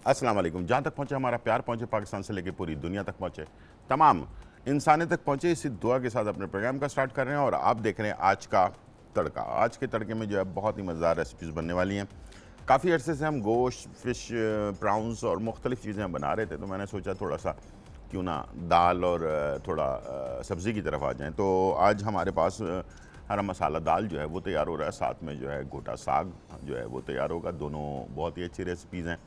अस्सलाम वालेकुम। जहाँ तक पहुँचे हमारा प्यार पहुँचे, पाकिस्तान से लेकर पूरी दुनिया तक पहुँचे, तमाम इंसानियत तक पहुँचे, इसी दुआ के साथ अपने प्रोग्राम का स्टार्ट कर रहे हैं। और आप देख रहे हैं आज का तड़का। आज के तड़के में जो है बहुत ही मज़ेदार रेसिपीज़ बनने वाली हैं। काफ़ी अरसे से हम गोश्त, फ़िश, प्राउंस और मुख्तलिफ़ चीज़ें बना रहे थे, तो मैंने सोचा थोड़ा सा क्यों ना दाल और थोड़ा सब्ज़ी की तरफ आ जाएँ। तो आज हमारे पास हरा मसाला दाल जो है वो तैयार हो रहा है, साथ में जो है गोटा साग जो है वो तैयार होगा। दोनों बहुत ही अच्छी रेसिपीज़ हैं।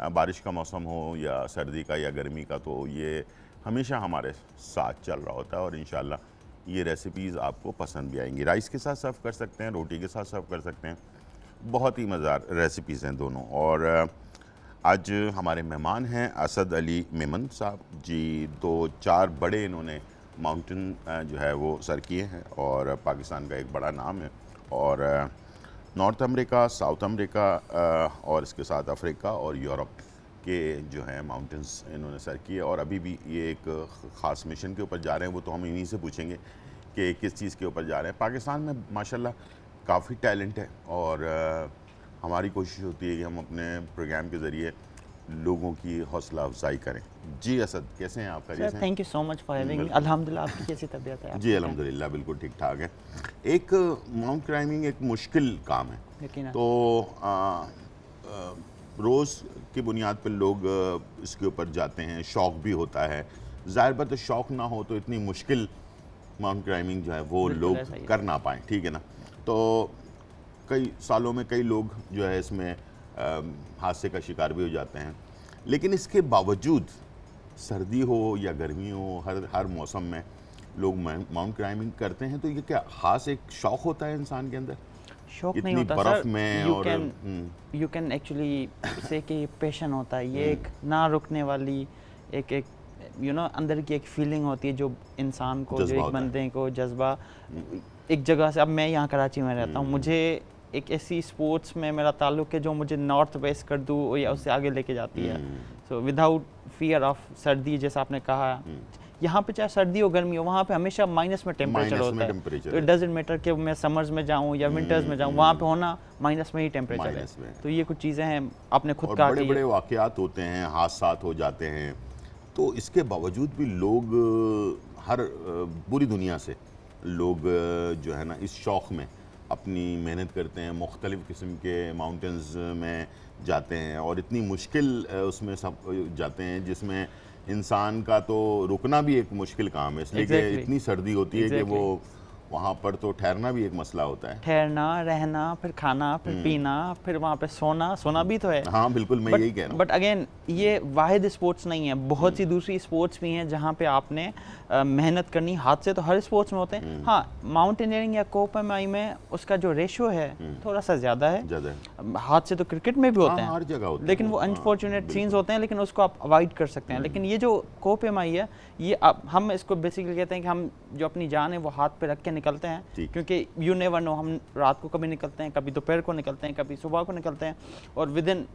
बारिश का मौसम हो या सर्दी का या गर्मी का, तो ये हमेशा हमारे साथ चल रहा होता है और इंशाल्लाह ये रेसिपीज़ आपको पसंद भी आएंगी। राइस के साथ सर्व कर सकते हैं, रोटी के साथ सर्व कर सकते हैं। बहुत ही मज़ेदार रेसिपीज़ हैं दोनों। और आज हमारे मेहमान हैं असद अली मेमन साहब जी। 2-4 बड़े इन्होंने माउंटेन जो है वो सर किए हैं और पाकिस्तान का एक बड़ा नाम है। और नॉर्थ अमेरिका, साउथ अमेरिका और इसके साथ अफ्रीका और यूरोप के जो हैं माउंटेन्स इन्होंने सर किए। और अभी भी ये एक ख़ास मिशन के ऊपर जा रहे हैं, वो तो हम इन्हीं से पूछेंगे कि किस चीज़ के ऊपर जा रहे हैं। पाकिस्तान में माशाल्लाह काफ़ी टैलेंट है और हमारी कोशिश होती है कि हम अपने प्रोग्राम के ज़रिए लोगों की हौसला अफजाई करें। जी असद, कैसे हैं आपका? Sir thank you so much for having me. अल्हम्दुलिल्लाह, आपकी कैसी तबीयत है? जी अल्हम्दुलिल्लाह बिल्कुल ठीक ठाक है। एक माउंट क्लाइंबिंग एक मुश्किल काम है, यकीनन। तो रोज़ की बुनियाद पर लोग इसके ऊपर जाते हैं, शौक़ भी होता है। ज़ाहिर बात है शौक़ ना हो तो इतनी मुश्किल माउंट क्लाइंबिंग जो है वो लोग कर ना पाएँ, ठीक है ना। तो कई सालों में कई लोग जो है इसमें हादसे का शिकार भी हो जाते हैं, लेकिन इसके बावजूद सर्दी हो या गर्मी हो, हर मौसम में लोग माउंट क्लाइंबिंग करते हैं। तो ये क्या ख़ास एक शौक़ होता है इंसान के अंदर? शौक नहीं होता बर्फ सर, में यू कैन एक्चुअली से कि पैशन होता है ये, एक ना रुकने वाली एक अंदर की एक फीलिंग होती है जो इंसान को, जो एक बंदे को जज्बा एक जगह से। अब मैं यहाँ कराची में रहता हूँ, मुझे एक ऐसी स्पोर्ट्स में मेरा ताल्लुक है जो मुझे नॉर्थ वेस्ट कर दूँ या उससे आगे लेके जाती है। सो विदाउट फियर ऑफ सर्दी, जैसा आपने कहा, यहाँ पे चाहे सर्दी हो गर्मी हो, वहाँ पे हमेशा माइनस में टेम्परेचर होता है। तो इट डजंट मैटर कि मैं समर्स में जाऊँ या विंटर्स में जाऊँ, वहाँ पे होना माइनस में ही टेम्परेचर है। तो ये कुछ चीज़ें हैं आपने खुद कहा, बड़े बड़े वाक़यात होते हैं, हादसात हो जाते हैं, तो इसके बावजूद भी लोग हर पूरी दुनिया से लोग जो है ना इस शौक़ में अपनी मेहनत करते हैं, मुख्तलिफ़ किस्म के माउंटेन्स में जाते हैं और इतनी मुश्किल उसमें सब जाते हैं जिसमें इंसान का तो रुकना भी एक मुश्किल काम है, इसलिए कि इतनी सर्दी होती है कि वो वहाँ पर तो ठहरना भी एक मसला होता है। ठहरना, रहना, फिर खाना, फिर पीना, फिर वहाँ पे सोना भी तो है। हाँ बिल्कुल, मैं यही कह रहा हूँ। बट अगेन ये वाहिद स्पोर्ट्स नहीं है, बहुत सी दूसरी स्पोर्ट्स भी हैं जहाँ पे आपने मेहनत करनी। हादसे तो हर स्पोर्ट्स में होते हैं। हाँ, माउंटेनियरिंग या कोपमाई में उसका जो रेशो है थोड़ा सा ज़्यादा है। हादसे तो क्रिकेट में भी होते हैं, हर जगह होते हैं, लेकिन वो अनफॉर्चुनेट सीन्स होते हैं, लेकिन उसको आप अवॉइड कर सकते हैं। लेकिन ये जो कोपमाई है, ये हम इसको बेसिकली कहते हैं कि हम जो अपनी जान है वो हाथ पे रख के निकलते हैं, क्योंकि यू नेवर नो, हम रात को कभी निकलते हैं, कभी दोपहर को निकलते हैं, कभी सुबह को निकलते हैं, और विद इन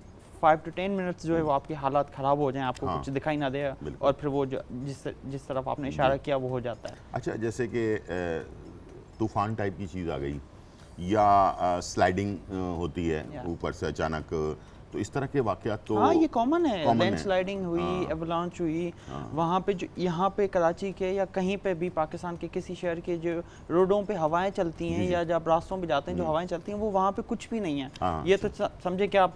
5 to 10 मिनट्स जो है वो आपकी हालात ख़राब हो जाएं, आपको कुछ दिखाई ना दे, और फिर वो जिस तरफ आपने इशारा किया वो हो जाता है। अच्छा, जैसे कि तूफ़ान टाइप की चीज़ आ गई या स्लाइडिंग होती है ऊपर से अचानक, तो इस तरह के वाक़यात तो हाँ ये कॉमन है। लैंडस्लाइडिंग हुई, एवलांच हुई, वहाँ पे जो यहाँ पे कराची के या कहीं पे भी पाकिस्तान के किसी शहर के जो रोडों पे हवाएं चलती हैं या जब रास्तों पे जाते हैं जो हवाएं चलती हैं, वो वहाँ पे कुछ भी नहीं है। ये तो समझे कि आप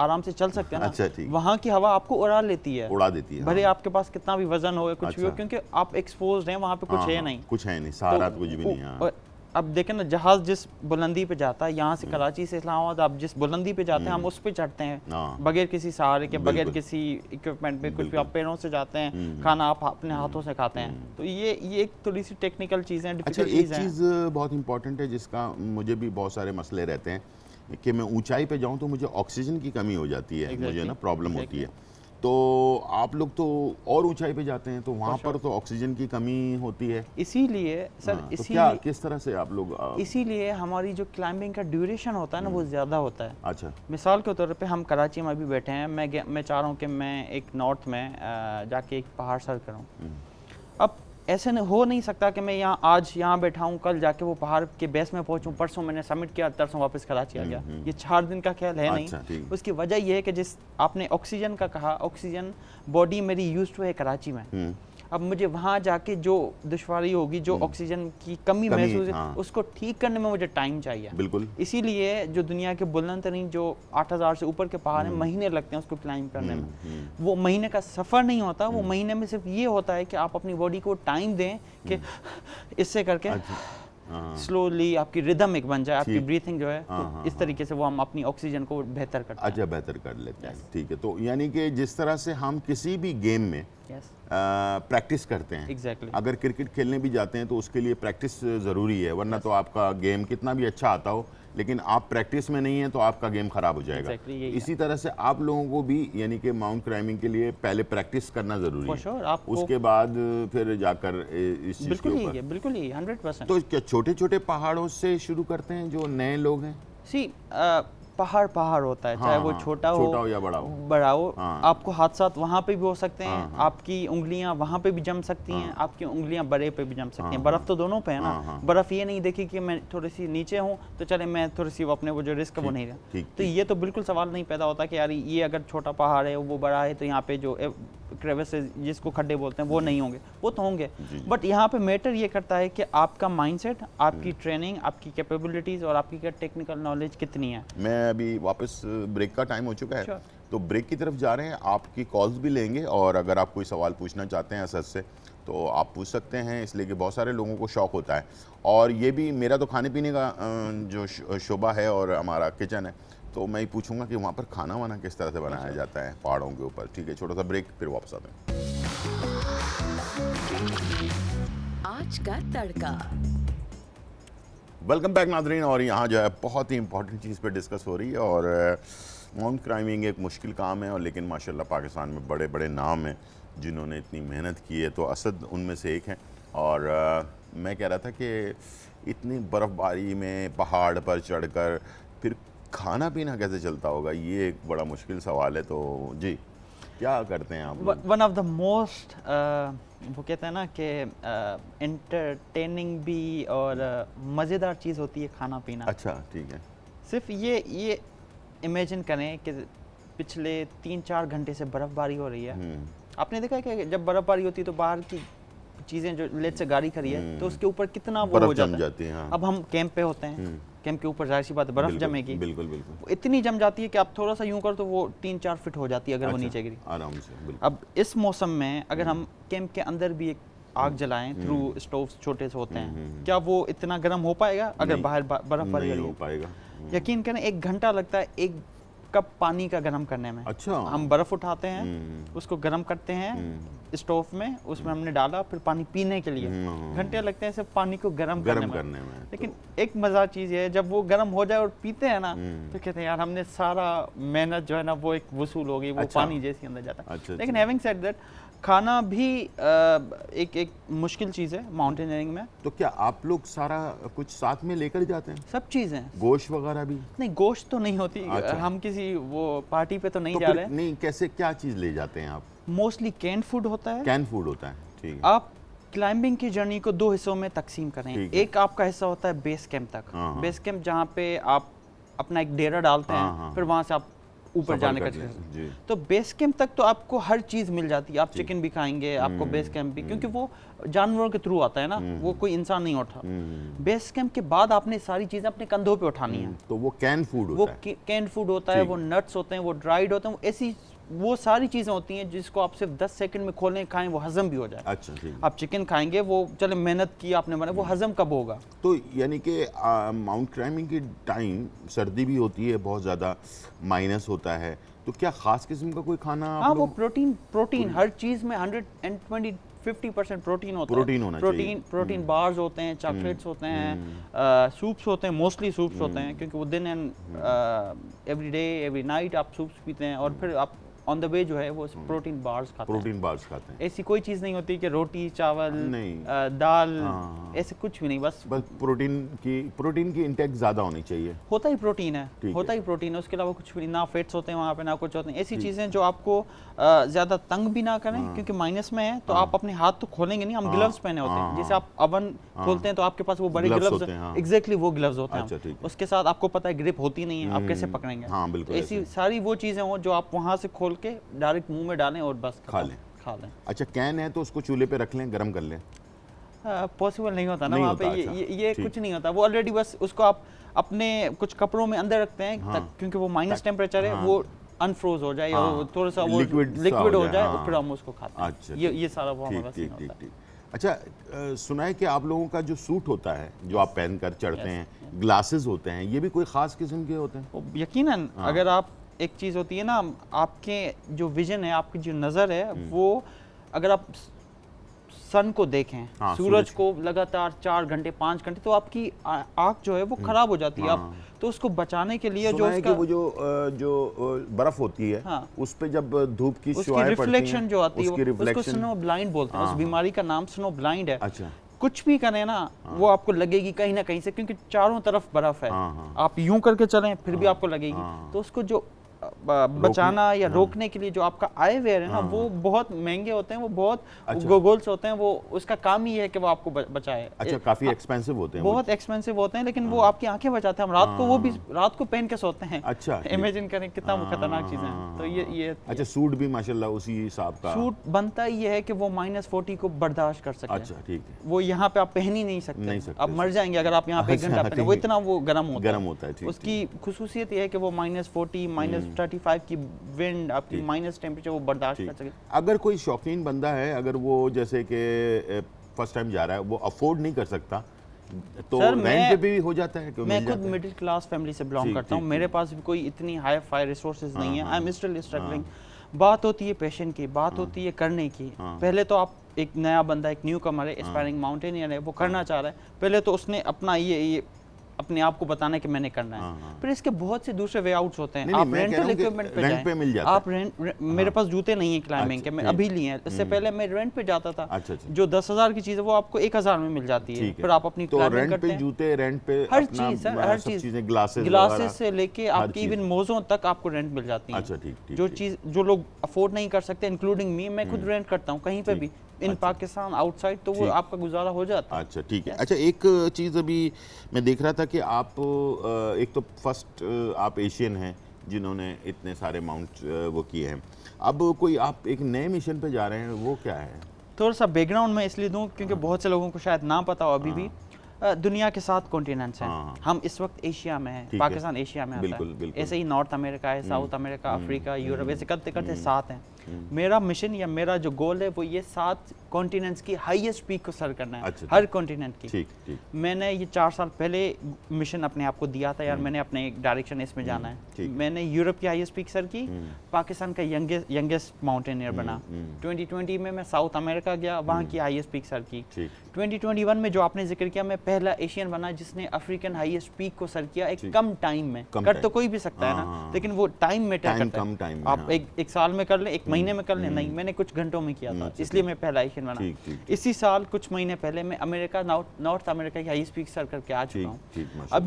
आराम से चल सकते हैं ना। अच्छा, वहाँ की हवा आपको उड़ा देती है, भले हाँ। आपके पास कितना भी वजन हो या कुछ भी हो, क्योंकि आप एक्सपोज्ड हैं, वहाँ पे कुछ है नहीं, सहारा कुछ भी नहीं है। अब देखें ना, जहाज जिस बुलंदी पे जाता है, यहाँ से कराची से इस्लामाबाद आप जिस बुलंदी पे जाते हैं, हम उस पे चढ़ते हैं बगैर किसी सहारे के, बगैर किसी इक्विपमेंट पे, कुछ भी आप पैरों से जाते हैं, खाना आप अपने हाथों से खाते हैं। तो ये एक थोड़ी सी टेक्निकल चीज़ है, डिफिकल्ट चीज़ है। एक चीज़ बहुत इंपॉर्टेंट है जिसका मुझे भी बहुत सारे मसले रहते हैं कि मैं ऊंचाई पे जाऊं तो मुझे ऑक्सीजन की कमी हो जाती है, मुझे ना प्रॉब्लम होती है। तो आप लोग तो और ऊंचाई पे जाते हैं, तो वहाँ पर तो ऑक्सीजन की कमी होती है, इसीलिए सर तो क्या किस तरह से आप लोग इसीलिए हमारी जो क्लाइंबिंग का ड्यूरेशन होता है ना वो ज़्यादा होता है। अच्छा, मिसाल के तौर पे हम कराची में अभी बैठे हैं, मैं चाह रहा हूँ कि मैं एक नॉर्थ में जाके एक पहाड़ सर करूँ। अब ऐसे हो नहीं सकता कि मैं आज यहाँ बैठा हूँ, कल जाके वो पहाड़ के बेस में पहुँचूँ, परसों मैंने सबमिट किया, तरसों वापस कराची आ गया। ये 4 दिन का खेल है अच्छा, नहीं। ठीक। उसकी वजह ये है कि जिस आपने ऑक्सीजन का कहा, ऑक्सीजन बॉडी मेरी यूज्ड टू है कराची में। अब मुझे वहाँ जाके जो दुश्वारी होगी, जो ऑक्सीजन की कमी महसूस है, हाँ। उसको ठीक करने में मुझे टाइम चाहिए। बिल्कुल। इसीलिए जो दुनिया के बुलंद तरीन जो 8000 से ऊपर के पहाड़ हैं, महीने लगते हैं उसको क्लाइंब करने में। वो महीने का सफ़र नहीं होता, वो महीने में सिर्फ ये होता है कि आप अपनी बॉडी को टाइम दें कि इससे करके स्लोली आपकी रिदम एक बन जाए, आपकी ब्रीथिंग जो है, तो इस तरीके से वो हम अपनी ऑक्सीजन को बेहतर करते हैं। अच्छा, बेहतर कर लेते हैं। ठीक है, तो यानी कि जिस तरह से हम किसी भी गेम में प्रैक्टिस करते हैं, Exactly. अगर क्रिकेट खेलने भी जाते हैं तो उसके लिए प्रैक्टिस ज़रूरी है, वरना तो आपका गेम कितना भी अच्छा आता हो, लेकिन आप प्रैक्टिस में नहीं है तो आपका गेम खराब हो जाएगा। Exactly, इसी तरह से आप लोगों को भी यानी कि माउंट क्लाइंबिंग के लिए पहले प्रैक्टिस करना ज़रूरी है। sure, उसके बाद फिर जाकर इस चीज़ के ऊपर। बिल्कुल ही 100%। तो क्या छोटे छोटे पहाड़ों से शुरू करते हैं जो नए लोग हैं? पहाड़ होता है, चाहे वो छोटा हो या बड़ा हो। आपको हादसात वहाँ पे भी हो सकते हैं, आपकी उंगलियां वहाँ पे भी जम सकती हैं, आपकी उंगलियां बड़े पे भी जम सकती हैं। बर्फ़ तो दोनों पे है ना। बर्फ़ ये नहीं देखी कि मैं थोड़ी सी नीचे हूँ तो चले मैं थोड़ी सी अपने वो जो रिस्क वो नहीं रहा, तो ये तो बिल्कुल सवाल नहीं पैदा होता कि यार ये अगर छोटा पहाड़ है वो बड़ा है तो यहाँ पे जो क्रेविसेस जिसको खड्डे बोलते हैं वो नहीं होंगे, वो तो होंगे। बट यहाँ पे मैटर ये करता है कि आपका माइंडसेट, आपकी ट्रेनिंग, आपकी कैपेबिलिटीज़ और आपकी क्या टेक्निकल नॉलेज कितनी है। मैं अभी वापस ब्रेक का टाइम हो चुका है, तो ब्रेक की तरफ जा रहे हैं। आपकी कॉल्स भी लेंगे और अगर आप कोई सवाल पूछना चाहते हैं असद से तो आप पूछ सकते हैं, इसलिए कि बहुत सारे लोगों को शौक़ होता है। और ये भी मेरा तो खाने पीने का जो शोबा है और हमारा किचन है, तो मैं ही पूछूंगा कि वहाँ पर खाना वाना किस तरह से बनाया जाता है पहाड़ों के ऊपर। ठीक है, छोटा सा ब्रेक, फिर वापस आते हैं। आज का तड़का। वेलकम बैक नाज़रीन। और यहाँ जो है बहुत ही इंपॉर्टेंट चीज़ पे डिस्कस हो रही है। और माउंट क्लाइंबिंग एक मुश्किल काम है, और लेकिन माशाल्लाह पाकिस्तान में बड़े बड़े नाम हैं जिन्होंने इतनी मेहनत की है, तो असद उनमें से एक हैं। और मैं कह रहा था कि इतनी बर्फ़बारी में पहाड़ पर चढ़कर फिर खाना पीना कैसे चलता होगा, ये एक बड़ा मुश्किल सवाल है। तो जी, क्या करते हैं आप? वन ऑफ द मोस्ट वो कहते हैं ना कि एंटरटेनिंग भी और मज़ेदार चीज़ होती है खाना पीना। अच्छा, ठीक है। सिर्फ ये इमेजिन करें कि पिछले 3-4 घंटे से बर्फ़बारी हो रही है। आपने देखा है कि जब बर्फ़बारी होती है तो बाहर की चीज़ें, जो लेट से गाड़ी खड़ी है तो उसके ऊपर कितना वो हो जाता है। हाँ। अब हम कैंप पे होते हैं, कैंप के ऊपर जाहिर सी बात है बर्फ़ जमेगी। बिल्कुल बिल्कुल। इतनी जम जाती है कि आप थोड़ा सा यूं कर तो वो 3-4 फीट हो जाती है अगर वो नीचे गिरी आराम से। अब इस मौसम में अगर हम कैंप के अंदर भी एक आग जलाएं थ्रू स्टोव्स छोटे से होते हैं, क्या वो इतना गर्म हो पाएगा अगर बाहर बर्फ़बारी नहीं हो पाएगा। यकीन करें 1 घंटा लगता है 1 कप पानी का गर्म करने में। अच्छा। हम बर्फ़ उठाते हैं, उसको गर्म करते हैं स्टोव में, उसमें हमने डाला, फिर पानी पीने के लिए घंटे लगते हैं सिर्फ पानी को गर्म करने में। लेकिन एक मज़ा चीज़ है जब वो गर्म हो जाए और पीते हैं ना, तो कहते हैं यार हमने सारा मेहनत जो है ना वो एक वसूल हो गई, वो पानी जैसे अंदर जाता है। लेकिन हैविंग सेड दैट, खाना भी एक मुश्किल चीज़ है माउंटेनियरिंग में। तो क्या आप लोग सारा कुछ साथ में लेकर जाते हैं? सब चीज़ें, गोश्त वगैरह भी? नहीं, गोश्त तो नहीं होती। अच्छा। हम किसी वो पार्टी पे तो नहीं तो जा रहे। नहीं, कैसे क्या चीज़ ले जाते हैं आप? मोस्टली कैन फूड होता है। कैन फूड होता है, ठीक है। आप क्लाइंबिंग की जर्नी को 2 हिस्सों में तकसीम करें। एक आपका हिस्सा होता है बेस कैंप तक। बेस कैंप जहाँ पे आप अपना एक डेरा डालते हैं, फिर वहाँ से आप ऊपर जाने का। तो बेस कैंप तक तो आपको हर चीज़ मिल जाती है। आप चिकन भी खाएंगे, आपको बेस कैंप भी, क्योंकि वो जानवरों के थ्रू आता है ना, वो कोई इंसान नहीं उठा। बेस कैंप के बाद आपने सारी चीज़ें अपने कंधों पे उठानी है। तो वो कैन फूड होता है। वो कैन फूड होता है, वो नट्स होते हैं, वो ड्राइड होते हैं, ऐसी वो सारी चीज़ें होती हैं जिसको आप सिर्फ 10 सेकंड में खोलें, खाएं, वो हजम भी हो जाए। अच्छा, ठीक है। आप चिकन खाएंगे, वो चले मेहनत की आपने बनाया, वो हजम कब होगा? तो यानी कि माउंट क्लाइंबिंग की टाइम सर्दी भी होती है, बहुत ज़्यादा माइनस होता है, तो क्या ख़ास किस्म का कोई खाना? हाँ, वो प्रोटीन हर चीज़ में 120-50% प्रोटीन होता है। प्रोटीन होना चाहिए। प्रोटीन बार्स होते हैं, चॉकलेट्स होते हैं, सूप्स होते हैं, मोस्टली सूप्स होते हैं, क्योंकि वो दिन and every day every night आप सूप्स पीते हैं, और फिर आप ऑन द वे जो है वो प्रोटीन बार्स खाते हैं। प्रोटीन बार्स खाते हैं। ऐसी कोई चीज़ नहीं होती कि रोटी चावल नहीं। दाल, हाँ। ऐसे कुछ भी नहीं, बस प्रोटीन की इंटेक ज़्यादा होनी चाहिए। होता ही प्रोटीन है, ठीक होता ही प्रोटीन है, उसके अलावा कुछ भी नहीं, ना फेट्स होते हैं वहाँ पे, ना कुछ होते हैं। ऐसी चीज़ें जो आपको ज़्यादा तंग भी ना करें, क्योंकि माइनस में है तो आप अपने हाथ तो खोलेंगे नहीं, हम ग्लव्स पहने होते हैं। जैसे आप अवन खोलते हैं तो आपके पास वो बड़े Gloves ग्लव्स होते हैं, हाँ। एग्जैक्टली वो ग्लव्स होते अच्छा, हैं। ठीक है। उसके साथ आपको पता है ग्रिप होती नहीं है, आप कैसे पकड़ेंगे। हाँ, बिल्कुल ऐसी ऐसे। सारी वो चीज़ें हो जो आप वहाँ से खोल के डायरेक्ट मुंह में डालें और बस खा खत्म, लें। खा लें। अच्छा, कैन है तो उसको चूल्हे पे रख लें, गरम कर लें। पॉसिबल नहीं होता ना नहीं वहाँ पे, होता, ये अच्छा, ये ठीक। कुछ नहीं होता। वो ऑलरेडी बस उसको आप अपने कुछ कपड़ों में अंदर रखते हैं हाँ। क्योंकि वो माइनस टेम्परेचर है, हाँ। वो अनफ्रोज हो जाए या हाँ। वो थोड़ा सा वो लिक्विड सा लिक्विड हो जाए हाँ। और फिर हम उसको खाते हैं। अच्छा, ये सारा वो हमारा ठीक सीन ठीक ठीक होता है। ठीक। अच्छा, सुना है कि आप लोगों का जो सूट होता है जो आप पहनकर चढ़ते हैं, ग्लासेस होते हैं, ये भी कोई खास किस्म के होते हैं? वो यकीनन अगर आप, एक चीज़ होती है ना, आपके जो विजन है, आपकी जो नज़र है, वो अगर आप सन को देखें, हाँ, सूरज सूरज को लगातार 4 घंटे 5 घंटे, तो आपकी आँख जो है वो खराब हो जाती है। आप तो उसको बचाने के लिए जो सुना है कि उसका वो जो बर्फ होती है, हाँ। उस पे जब धूप की उसकी शुआएं पड़ती हैं, रिफ्लेक्शन जो आती है उसकी उसको रिफ्लेक्शन। स्नो ब्लाइंड बोलते हैं। उस बीमारी का नाम स्नो ब्लाइंड है। अच्छा, कुछ भी करें ना, वो आपको लगेगी कहीं ना कहीं से, क्योंकि चारों तरफ बर्फ है। हाँ। आप यूं करके चलें फिर भी आपको लगेगी। तो उसको जो बचाना या रोकने के लिए जो आपका आई वेयर है ना, वो बहुत महंगे होते हैं, वो बहुत गोगल्स होते हैं, वो उसका काम ही है कि वो आपको बचाए। अच्छा, काफी एक्सपेंसिव होते हैं वो। बहुत एक्सपेंसिव होते हैं, लेकिन वो आपकी आंखें बचाते हैं। हम रात को वो भी रात को पहन के सोते हैं। अच्छा, ठीक। इमेजिन करें कितना वो खतरनाक चीजें हैं। तो ये अच्छा, सूट भी माशाल्लाह उसी हिसाब का। सूट बनता ही है कि वो -40 को बर्दाश्त कर सके। अच्छा, ठीक है। वो यहाँ पे आप पहन ही नहीं सकते, नहीं सकते, आप मर जाएंगे अगर आप यहाँ पे 1 अच्छा, घंटा पहने। वो ठीक। इतना वो गर्म होता गर्म होता है, ठीक, उसकी खुसूसियत ये है कि वो -40 -35 की विंड, आपकी माइनस टेम्परेचर वो बर्दाश्त कर सके। अगर कोई शौकीन बंदा है, अगर वो जैसे कि फर्स्ट टाइम जा रहा है, वो अफोर्ड नहीं कर सकता, तो सर, रेंट पे भी हो जाता है कि मैं मिल खुद जाता है? मिडिल क्लास फैमिली से बिलोंग ठीक, करता हूँ। ठीक, मेरे पास भी कोई इतनी हाई फाई रिसोर्सेज नहीं है। I am still struggling. हाँ। बात होती है पैशन की, बात होती है करने की। पहले तो आप, एक नया बंदा, एक न्यू कमर है, एस्पायरिंग माउंटेनियर है, वो करना चाह रहा है। पहले तो उसने अपना ये अपने आप को बताना है कि मैंने करना है। फिर इसके बहुत से दूसरे वे आउट्स होते हैं। नहीं, आप मैं कह रहा रेंटल हूँ कि इक्विपमेंट पे रेंट पे मिल जाएं। जाता है। आप मेरे पास जूते नहीं है क्लाइंबिंग के, मैं ठीक। अभी लिए हैं। इससे पहले मैं रेंट पे जाता था। अच्छा, अच्छा। जो 10,000 की चीज़ है वो आपको 1,000 में मिल जाती है। ठीक है। फिर आप अपनी तो क्लाइंबिंग रेंट करते पे हैं। जूते, रेंट पे हर अपना चीज़ सर, हर सब चीज़, चीजें, ग्लासेस ग्लासेस से लेके हर आपकी चीज़। इवन मोज़ों तक आपको रेंट मिल जाती है। अच्छा, ठीक, ठीक, जो ठीक। चीज़ जो लोग अफोर्ड नहीं कर सकते, इंक्लूडिंग मी, मैं खुद रेंट करता हूँ कहीं पे भी, इन पाकिस्तान, आउटसाइड, तो वो ठीक। आपका गुजारा हो जाता है। अच्छा, ठीक है। अच्छा, एक चीज़ अभी मैं देख रहा था कि आप एक तो फर्स्ट आप एशियन हैं जिन्होंने इतने सारे माउंट वो किए हैं। अब कोई आप एक नए मिशन पे जा रहे हैं, वो क्या है? थोड़ा सा बैकग्राउंड मैं इसलिए दूं क्योंकि बहुत से लोगों को शायद ना पता हो अभी भी। दुनिया के 7 कॉन्टिनेंट्स हैं। हाँ। हम इस वक्त एशिया में हैं, ठीक है। पाकिस्तान एशिया में आता बिल्कुल, है। बिल्कुल। ऐसे ही नॉर्थ अमेरिका है, साउथ अमेरिका, अफ्रीका, यूरोप, ऐसे करते करते 7 हैं। मेरा मिशन या मेरा जो गोल है वो ये 7 कॉन्टिनेंट्स की हाईएस्ट पीक को सर करना है। अच्छा, हर कॉन्टिनेंट की। ठीक, ठीक। मैंने ये 4 साल पहले मिशन अपने आप को दिया था, यार मैंने अपने एक डायरेक्शन इसमें जाना है। ठीक। मैंने यूरोप की हाईएस्ट पीक सर की, पाकिस्तान का यंगेस्ट माउंटेनियर बना। 2020 में मैं साउथ अमेरिका गया, वहाँ की हाईएस्ट पीक सर की। ठीक। 2021 में जो आपने जिक्र किया, मैं पहला एशियन बना जिसने अफ्रीकन हाईएस्ट पीक को सर किया एक कम टाइम में। कम कर टाइम। तो कोई भी सकता है ना, लेकिन वो टाइम मैटर टाइम, करता है। कम टाइम में, आप हाँ। एक साल में कर लें, एक महीने में कर लें, नहीं, मैंने कुछ घंटों में किया था, इसलिए मैं पहला एशियन बना। ठीक, ठीक, ठीक। इसी साल कुछ महीने पहले मैं अमेरिका, नॉर्थ अमेरिका की हाईएस्ट पीक सर करके आ चुका हूँ। ठीक, माशाल्लाह।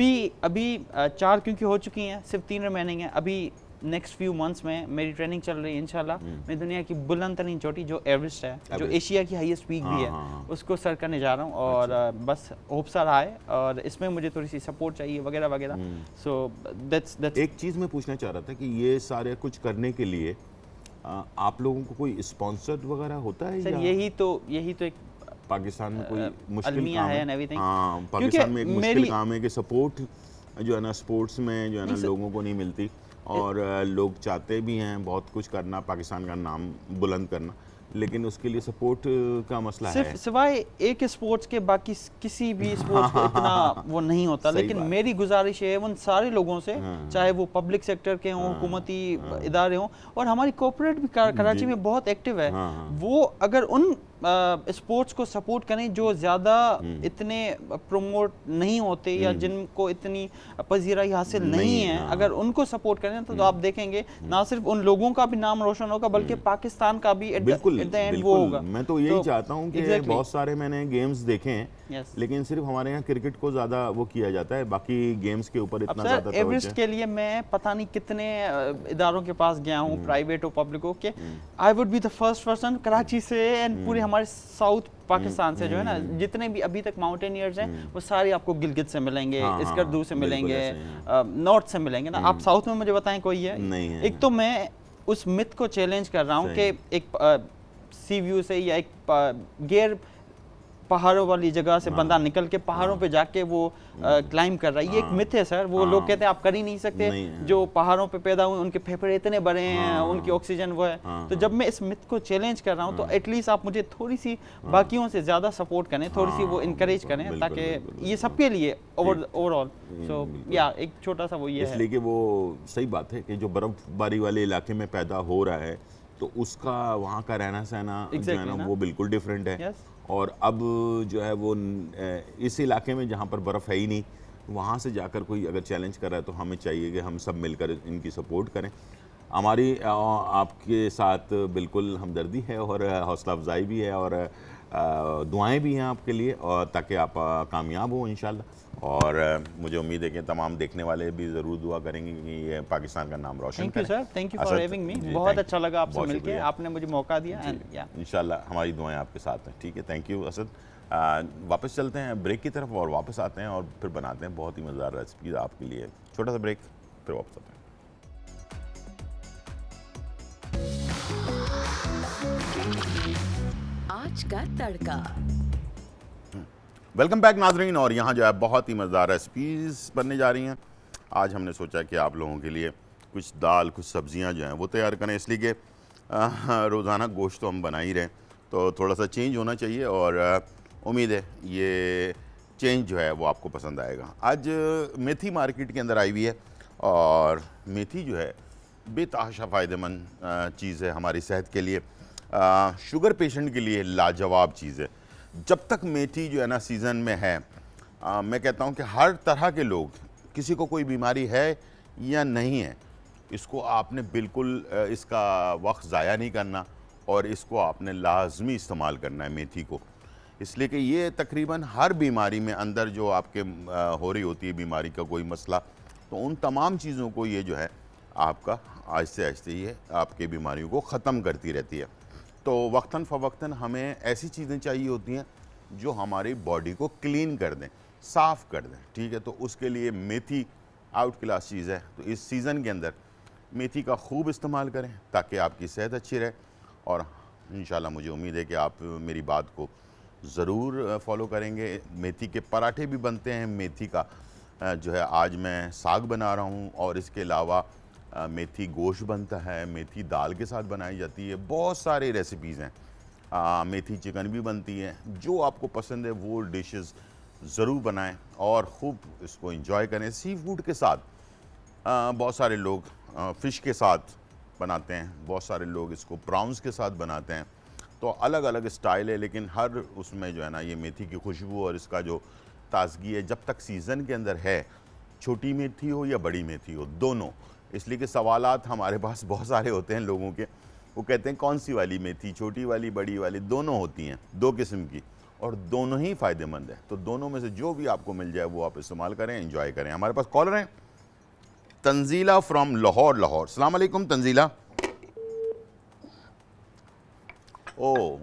अभी 4 क्योंकि हो चुकी हैं, सिर्फ 3 रिमेनिंग है। अभी नेक्स्ट फ्यू मंथ्स में मेरी ट्रेनिंग चल रही है। इंशाल्लाह मैं दुनिया की बुलंद तरीन चोटी जो एवरेस्ट है, जो एशिया की हाईएस्ट पीक भी है, उसको सर करने जा रहा हूँ। और बस होप सा रहा है, और इसमें मुझे थोड़ी सी सपोर्ट चाहिए वगैरह वगैरह। सो दैट्स एक चीज़ मैं पूछना चाह रहा था कि ये सारे कुछ करने के लिए आप लोगों को कोई स्पॉन्सर वगैरह होता है? सर या यही तो एक पाकिस्तान में कोई मुश्किल अलमिया काम है है? and everything। हाँ, क्योंकि पाकिस्तान में एक मुश्किल मेरी- काम है कि सपोर्ट जो है ना स्पोर्ट्स में जो है ना लोगों को नहीं मिलती, और लोग चाहते भी हैं बहुत कुछ करना, पाकिस्तान का नाम बुलंद करना, लेकिन उसके लिए सपोर्ट का मसला सिर्फ है। सिवाय एक स्पोर्ट्स के बाकी किसी भी स्पोर्ट्स को इतना वो नहीं होता। सही लेकिन बात। मेरी गुजारिश है उन सारे लोगों से, चाहे वो पब्लिक सेक्टर के हों, हुकूमती इदारे हों, और हमारी कॉर्पोरेट भी कराची में बहुत एक्टिव है, वो अगर उन स्पोर्ट्स को सपोर्ट करें जो ज़्यादा इतने प्रमोट नहीं होते या जिनको इतनी पजीराई हासिल नहीं है, अगर उनको सपोर्ट करें तो आप देखेंगे ना सिर्फ उन लोगों का भी नाम रोशन होगा बल्कि पाकिस्तान का भी बिल्कुल, एट द एंड वो होगा। मैं तो यही चाहता हूँ कि exactly. बहुत सारे मैंने गेम्स देखे हैं, Yes. लेकिन सिर्फ हमारे यहाँ क्रिकेट को ज़्यादा वो किया जाता है, बाकी गेम्स के ऊपर अब इतना सर ज़्यादा एवरेस्ट के लिए मैं पता नहीं कितने इदारों के पास गया हूँ, प्राइवेट और पब्लिक हो, कि I would be the first person Karachi से एंड पूरे हमारे साउथ पाकिस्तान से जो है ना, जितने भी अभी तक माउंटेनियर्स हैं वो सारे आपको गिलगित से मिलेंगे, इस्करदू से मिलेंगे, नॉर्थ से मिलेंगे ना। आप साउथ में मुझे बताएं कोई है? नहीं है। एक तो मैं उस मिथ को चैलेंज कर रहा हूँ कि एक सी व्यू से या एक गैर पहाड़ों वाली जगह से बंदा निकल के पहाड़ों पे जाके वो क्लाइंब कर रहा है, ये एक मिथ है सर। वो लोग कहते हैं आप कर ही नहीं सकते, जो पहाड़ों पे पैदा हुए उनके फेफड़े इतने बड़े हैं, उनकी ऑक्सीजन वो है। तो जब मैं इस मिथ को चैलेंज कर रहा हूँ तो एटलीस्ट आप मुझे थोड़ी सी बाकियों से ज़्यादा सपोर्ट करें, थोड़ी सी वो इनकरेज करें, ताकि ये सबके लिए ओवरऑल। सो या एक छोटा सा वो ये है, इसलिए कि वो सही बात है कि जो बर्फबारी वाले इलाके में पैदा हो रहा है तो उसका वहाँ का रहना सहना जो है ना वो बिल्कुल डिफरेंट है। और अब जो है वो इस इलाके में जहाँ पर बर्फ़ है ही नहीं, वहाँ से जाकर कोई अगर चैलेंज कर रहा है तो हमें चाहिए कि हम सब मिलकर इनकी सपोर्ट करें। हमारी आपके साथ बिल्कुल हमदर्दी है और हौसला अफजाई भी है और दुआएं भी हैं आपके लिए, और ताकि आप कामयाब हो इंशाल्लाह। और मुझे उम्मीद है कि तमाम देखने वाले भी ज़रूर दुआ करेंगे कि ये पाकिस्तान का नाम रोशन करें। Thank you sir, thank you for having me. बहुत अच्छा लगा आपसे मिलके, आपने मुझे मौका दिया। इंशाल्लाह हमारी दुआएं आपके साथ हैं। ठीक है, थैंक यू असद। वापस चलते हैं ब्रेक की तरफ और वापस आते हैं और फिर बनाते हैं बहुत ही मज़ेदार रेसिपीज़ आपके लिए। छोटा सा ब्रेक, फिर वापस आते हैं। आज का तड़का। वेलकम बैक नाजरीन, और यहाँ जो है बहुत ही मज़ेदार रेसिपीज़ बनने जा रही हैं। आज हमने सोचा कि आप लोगों के लिए कुछ दाल, कुछ सब्जियाँ जो हैं वो तैयार करें, इसलिए कि रोज़ाना गोश्त तो हम बना ही रहे हैं, तो थोड़ा सा चेंज होना चाहिए, और उम्मीद है ये चेंज जो है वो आपको पसंद आएगा। आज मेथी मार्केट के अंदर आई हुई है, और मेथी जो है बेतहाशा फ़ायदेमंद चीज़ है हमारी सेहत के लिए। शुगर पेशेंट के लिए लाजवाब चीज़ है। जब तक मेथी जो है ना सीज़न में है, मैं कहता हूँ कि हर तरह के लोग, किसी को कोई बीमारी है या नहीं है, इसको आपने बिल्कुल इसका वक्त ज़ाया नहीं करना, और इसको आपने लाजमी इस्तेमाल करना है मेथी को। इसलिए कि ये तकरीबन हर बीमारी में अंदर जो आपके हो रही होती है बीमारी का कोई मसला, तो उन तमाम चीज़ों को ये जो है आपका आहिस्ते आहिस्ते ये आपके बीमारियों को ख़त्म करती रहती है। तो वक्तन फ़वक्तन हमें ऐसी चीज़ें चाहिए होती हैं जो हमारी बॉडी को क्लीन कर दें, साफ़ कर दें। ठीक है, तो उसके लिए मेथी आउट क्लास चीज़ है। तो इस सीज़न के अंदर मेथी का खूब इस्तेमाल करें ताकि आपकी सेहत अच्छी रहे, और इंशाल्लाह मुझे उम्मीद है कि आप मेरी बात को ज़रूर फॉलो करेंगे। मेथी के पराठे भी बनते हैं, मेथी का जो है आज मैं साग बना रहा हूँ, और इसके अलावा मेथी गोश्त बनता है, मेथी दाल के साथ बनाई जाती है, बहुत सारी रेसिपीज़ हैं। मेथी चिकन भी बनती है। जो आपको पसंद है वो डिशेस ज़रूर बनाएं और ख़ूब इसको एंजॉय करें। सी फूड के साथ बहुत सारे लोग फ़िश के साथ बनाते हैं, बहुत सारे लोग इसको प्रॉन्स के साथ बनाते हैं, तो अलग अलग स्टाइल है, लेकिन हर उसमें जो है ना ये मेथी की खुशबू और इसका जो ताजगी है, जब तक सीज़न के अंदर है, छोटी मेथी हो या बड़ी मेथी हो, दोनों। इसलिए कि सवालात हमारे पास बहुत सारे होते हैं लोगों के, वो कहते हैं कौन सी वाली मेथी, छोटी वाली बड़ी वाली, दोनों होती हैं, दो किस्म की, और दोनों ही फ़ायदेमंद है। तो दोनों में से जो भी आपको मिल जाए वो आप इस्तेमाल करें, एंजॉय करें। हमारे पास कॉलर हैं तंजीला फ्रॉम लाहौर। लाहौर, अस्सलाम वालेकुम तंजीला। ओ,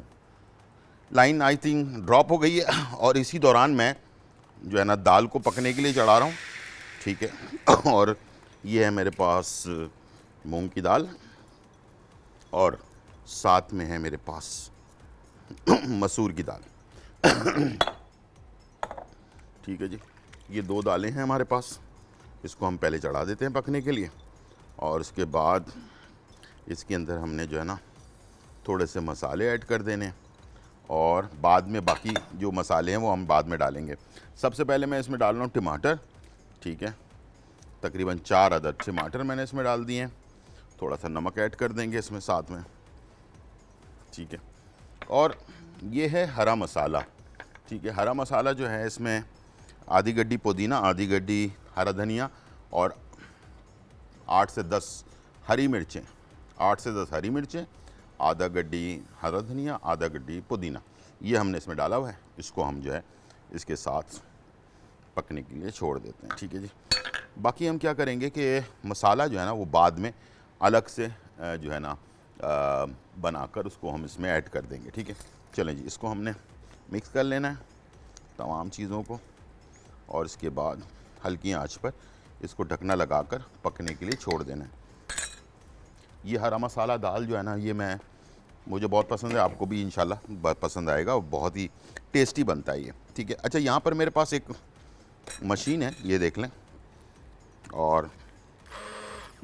लाइन आई थिंक ड्रॉप हो गई है, और इसी दौरान मैं जो है ना दाल को पकने के लिए चढ़ा रहा हूँ। ठीक है, और ये है मेरे पास मूंग की दाल, और साथ में है मेरे पास मसूर की दाल। ठीक है जी, ये दो दालें हैं हमारे पास, इसको हम पहले चढ़ा देते हैं पकने के लिए, और इसके बाद इसके अंदर हमने जो है ना थोड़े से मसाले ऐड कर देने और बाद में बाकी जो मसाले हैं वो हम बाद में डालेंगे। सबसे पहले मैं इसमें डाल रहा हूँ टमाटर, ठीक है, तकरीबन 4 अदद टमाटर मैंने इसमें डाल दिए हैं। थोड़ा सा नमक ऐड कर देंगे इसमें साथ में, ठीक है। और ये है हरा मसाला, ठीक है। हरा मसाला जो है इसमें आधी गड्डी पुदीना, आधी गड्डी हरा धनिया और 8 से 10 हरी मिर्चें, 8 से 10 हरी मिर्चें, आधा गड्डी हरा धनिया, आधा गड्डी पुदीना, ये हमने इसमें डाला हुआ है। इसको हम जो है इसके साथ पकने के लिए छोड़ देते हैं, ठीक है जी। बाकी हम क्या करेंगे कि मसाला जो है ना वो बाद में अलग से जो है ना बनाकर उसको हम इसमें ऐड कर देंगे, ठीक है। चलें जी, इसको हमने मिक्स कर लेना है तमाम चीज़ों को और इसके बाद हल्की आंच पर इसको ढकना लगाकर पकने के लिए छोड़ देना है। ये हरा मसाला दाल जो है ना, ये मुझे बहुत पसंद है, आपको भी इंशाल्लाह बहुत पसंद आएगा और बहुत ही टेस्टी बनता है ये, ठीक है। अच्छा, यहाँ पर मेरे पास एक मशीन है, ये देख लें, और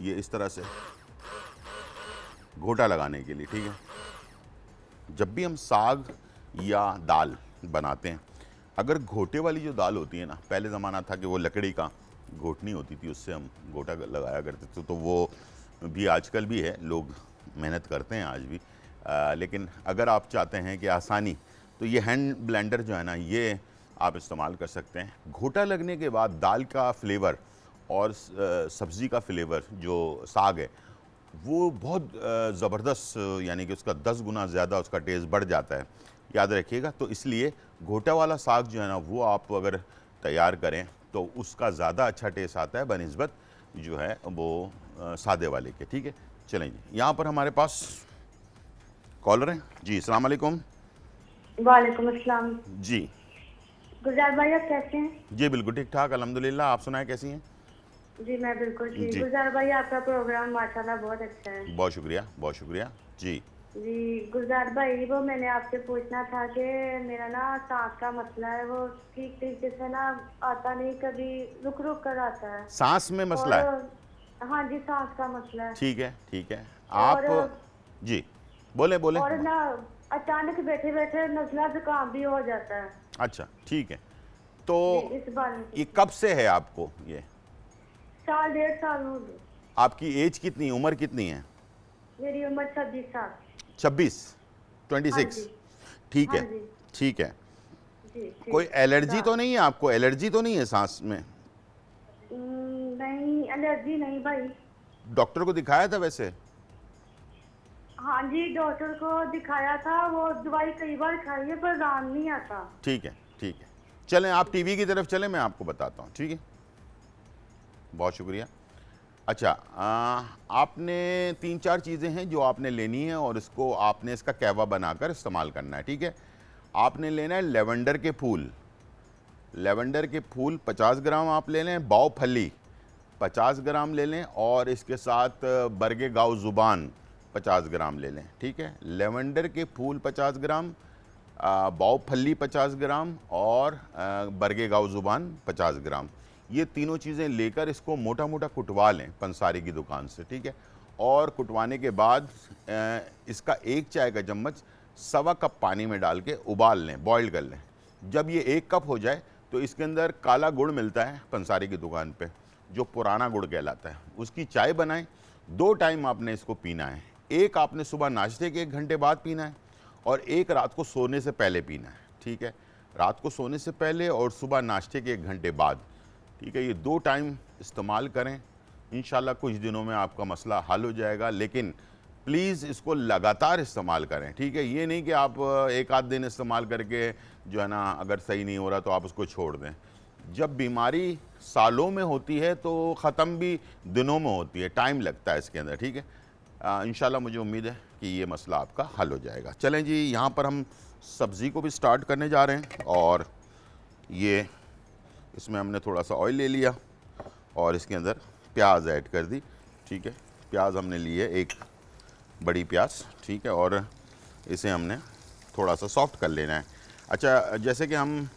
ये इस तरह से घोटा लगाने के लिए, ठीक है। जब भी हम साग या दाल बनाते हैं, अगर घोटे वाली जो दाल होती है ना, पहले ज़माना था कि वो लकड़ी का घोटनी होती थी, उससे हम घोटा लगाया करते थे, तो वो भी आजकल भी है, लोग मेहनत करते हैं आज भी। लेकिन अगर आप चाहते हैं कि आसानी, तो ये हैंड ब्लेंडर जो है ना, ये आप इस्तेमाल कर सकते हैं। घोटा लगने के बाद दाल का फ्लेवर और सब्ज़ी का फ्लेवर जो साग है वो बहुत ज़बरदस्त, यानी कि उसका 10 गुना ज़्यादा उसका टेस्ट बढ़ जाता है, याद रखिएगा। तो इसलिए घोटा वाला साग जो है ना, वो आप अगर तैयार करें तो उसका ज़्यादा अच्छा टेस्ट आता है बनिस्बत जो है वो सादे वाले के, ठीक है। चलें जी, यहाँ पर हमारे पास कॉलर हैं जी। अस्सलाम वालेकुम। वालेकुम अस्सलाम। जी गुलजार भाई, आप कैसे हैं? जी बिल्कुल ठीक ठाक, अल्हम्दुलिल्लाह। आप सुनाएं कैसी हैं? जी मैं बिल्कुल ठीक। जी। गुलजार भाई, आपका प्रोग्राम माशाल्लाह बहुत अच्छा है। बहुत शुक्रिया, बहुत शुक्रिया जी। जी गुलजार भाई, वो मैंने आपसे पूछना था कि मेरा ना सांस का मसला है, वो ठीक तरीके से ना आता नहीं, कभी रुक रुक कर आता है। सांस में मसला है? और हाँ जी, सांस का मसला है। ठीक है, ठीक है। और आप जी बोले बोले। और ना अचानक बैठे बैठे नजला जुकाम भी हो जाता है। अच्छा, ठीक है। तो जी, इस बार में ये कब से है आपको ये? 1.5 साल हो गए। आपकी एज कितनी, उम्र कितनी है? मेरी उम्र 26 साल। 26, 26, हाँ जी। ठीक है, हाँ जी। ठीक है। जी ठीक। कोई एलर्जी तो नहीं है आपको? एलर्जी तो नहीं है सांस में? नहीं, एलर्जी नहीं भाई। डॉक्टर को दिखाया था वैसे? हाँ जी, डॉक्टर को दिखाया था, वो दवाई कई बार खाई है पर आराम नहीं आता। ठीक है, ठीक है। चलें आप टीवी की तरफ चलें, मैं आपको बताता हूँ, ठीक है। बहुत शुक्रिया। अच्छा, आपने 3-4 चीज़ें हैं जो आपने लेनी है और इसको आपने इसका कहवा बनाकर इस्तेमाल करना है, ठीक है। आपने लेना है लेवेंडर के फूल, लेवेंडर के फूल 50 ग्राम आप ले लें, बाव फली 50 ग्राम ले लें और इसके साथ बरगे गाँव ज़ुबान 50 ग्राम ले लें, ठीक है। लेवेंडर के फूल 50 ग्राम, बाव फली 50 ग्राम और बरगे गाँव ज़ुबान 50 ग्राम। ये तीनों चीज़ें लेकर इसको मोटा मोटा कुटवा लें पंसारी की दुकान से, ठीक है। और कुटवाने के बाद इसका 1 चाय का चम्मच 1.25 कप पानी में डाल के उबाल लें, बॉईल कर लें। जब ये 1 कप हो जाए तो इसके अंदर काला गुड़ मिलता है पंसारी की दुकान पे, जो पुराना गुड़ कहलाता है, उसकी चाय बनाएं। 2 टाइम आपने इसको पीना है, एक आपने सुबह नाश्ते के 1 घंटे बाद पीना है और एक रात को सोने से पहले पीना है, ठीक है। रात को सोने से पहले और सुबह नाश्ते के 1 घंटे बाद, ठीक है। ये 2 टाइम इस्तेमाल करें, इंशाल्लाह कुछ दिनों में आपका मसला हल हो जाएगा। लेकिन प्लीज़ इसको लगातार इस्तेमाल करें, ठीक है। ये नहीं कि आप 1 आध दिन इस्तेमाल करके जो है ना, अगर सही नहीं हो रहा तो आप उसको छोड़ दें। जब बीमारी सालों में होती है तो ख़त्म भी दिनों में होती है, टाइम लगता है इसके अंदर, ठीक है। इंशाल्लाह मुझे उम्मीद है कि ये मसला आपका हल हो जाएगा। चलें जी, यहाँ पर हम सब्ज़ी को भी स्टार्ट करने जा रहे हैं और ये इसमें हमने थोड़ा सा ऑयल ले लिया और इसके अंदर प्याज ऐड कर दी, ठीक है। प्याज हमने लिए 1 बड़ी प्याज, ठीक है, और इसे हमने थोड़ा सा सॉफ्ट कर लेना है। अच्छा, जैसे कि हम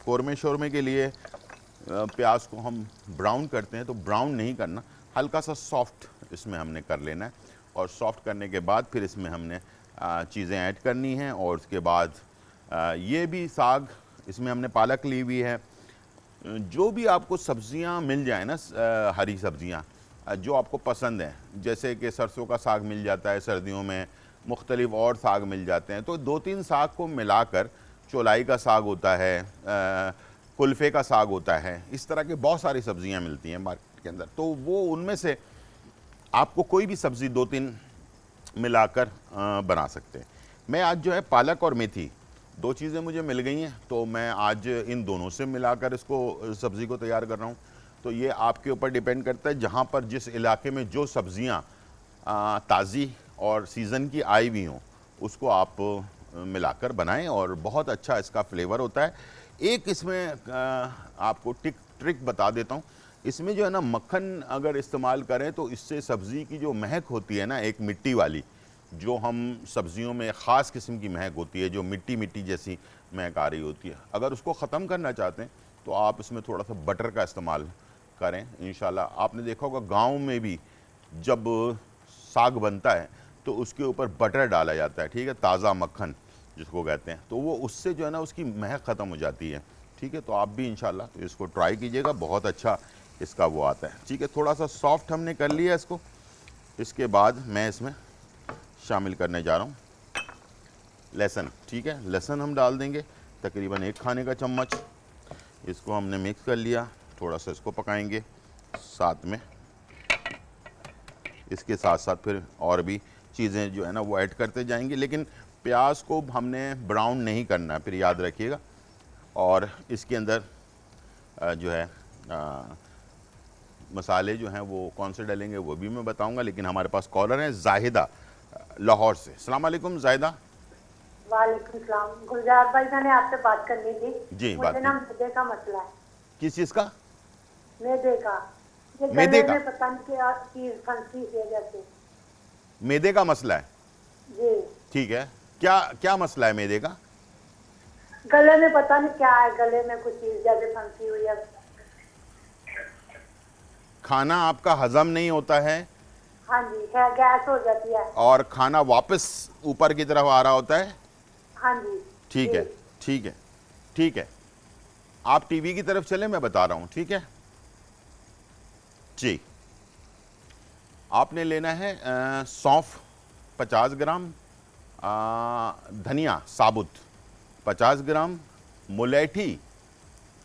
कौरमे शौरमे के लिए प्याज को हम ब्राउन करते हैं, तो ब्राउन नहीं करना, हल्का सा सॉफ्ट इसमें हमने कर लेना है। और सॉफ्ट करने के बाद फिर इसमें हमने चीज़ें ऐड करनी हैं। और उसके बाद ये भी साग, इसमें हमने पालक ली हुई है। जो भी आपको सब्जियां मिल जाए ना, हरी सब्जियां जो आपको पसंद हैं, जैसे कि सरसों का साग मिल जाता है सर्दियों में, मुख्तलिफ और साग मिल जाते हैं, तो 2-3 साग को मिलाकर, चौलाई का साग होता है, कुल्फ़े का साग होता है, इस तरह की बहुत सारी सब्जियां मिलती हैं मार्केट के अंदर। तो वो उनमें से आपको कोई भी सब्ज़ी 2-3 मिलाकर बना सकते हैं। मैं आज जो है पालक और मेथी 2 चीज़ें मुझे मिल गई हैं, तो मैं आज इन दोनों से मिलाकर इसको सब्ज़ी को तैयार कर रहा हूँ। तो ये आपके ऊपर डिपेंड करता है, जहाँ पर जिस इलाके में जो सब्ज़ियाँ ताज़ी और सीज़न की आई हुई हों, उसको आप मिलाकर बनाएं और बहुत अच्छा इसका फ्लेवर होता है। एक इसमें आपको ट्रिक बता देता हूँ। इसमें जो है ना, मक्खन अगर इस्तेमाल करें तो इससे सब्ज़ी की जो महक होती है ना, एक मिट्टी वाली, जो हम सब्जियों में ख़ास किस्म की महक होती है, जो मिट्टी मिट्टी जैसी महक आ रही होती है, अगर उसको ख़त्म करना चाहते हैं तो आप इसमें थोड़ा सा बटर का इस्तेमाल करें। इंशाल्लाह आपने देखा होगा गांव में भी जब साग बनता है तो उसके ऊपर बटर डाला जाता है, ठीक है, ताज़ा मक्खन जिसको कहते हैं, तो वो उससे जो है ना उसकी महक ख़त्म हो जाती है। ठीक है, तो आप भी इंशाल्लाह इसको ट्राई कीजिएगा, बहुत अच्छा इसका वो आता है। ठीक है, थोड़ा सा सॉफ्ट हमने कर लिया इसको। इसके बाद मैं इसमें शामिल करने जा रहा हूँ लहसुन। ठीक है, लहसुन हम डाल देंगे तकरीबन 1 खाने का चम्मच। इसको हमने मिक्स कर लिया, थोड़ा सा इसको पकाएंगे साथ में। इसके साथ साथ फिर और भी चीज़ें जो है ना वो ऐड करते जाएंगे, लेकिन प्याज को हमने ब्राउन नहीं करना है, फिर याद रखिएगा। और इसके अंदर जो है मसाले जो हैं वो कौन से डालेंगे वो भी मैं बताऊंगा, लेकिन हमारे पास कॉलर हैं ज़ाहिदा लाहौर से। अस्सलाम वालेकुम ज़ाहिदा। वालेकुम सलाम। गुलजार भाई, मैंने आपसे बात करनी थी। जी, मुझे बात ना मैदे का मसला है। किस चीज़ का? मैदे का। ये मैदे गले का? में पता नहीं क्या चीज फंसी की वजह से। मैदे का मसला है? जी। ठीक है, क्या क्या मसला है मैदे का? गले में पता नहीं क्या है, गले में कुछ चीज जैसे फंसी हुई है। खाना आपका हजम नहीं होता है हाँ जी, है, गैस हो जाती है। और खाना वापस ऊपर की तरफ आ रहा होता है? हाँ जी। ठीक जी। है, ठीक है, ठीक है। आप टीवी की तरफ चलें, मैं बता रहा हूँ। ठीक है जी। आपने लेना है सौंफ 50 ग्राम, धनिया साबुत 50 ग्राम, मुलैठी